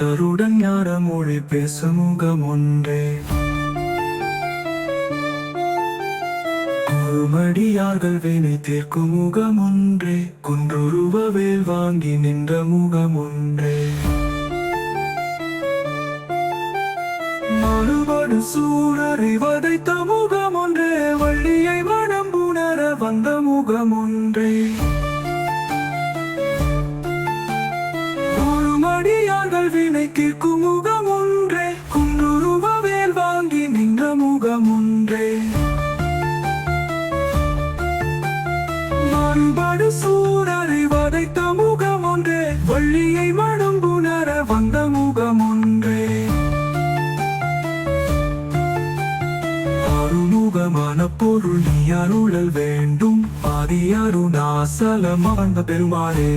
ஈசருடன் ஞான மொழி பேசும் முகம் ஒன்றே. குருமடியார்கள் வினை தீர்க்கும் முகம் ஒன்றே. குன்றுருவ வேல் வாங்கி நின்ற முகம் ஒன்றே. மறுபடு சூரரை வதைத்த முகம் ஒன்றே. வள்ளியை மனம் புணர வந்த முகம் ஒன்றே. குருமடியார்கள் வினை தீர்க்கும் முகம் ஒன்றே. குன்றுருவ வேல் வாங்கி நின்ற முகம் ஒன்றே. மறுபடு சூரரை வதைத்த முகம் ஒன்றே. வள்ளியை மனம் புணர வந்த முகம் ஒன்றே. அருமுகமான பொருள் நீ அருளல் வேண்டும். ஆதி அருணாசலம் அமர்ந்த பெருமாளே.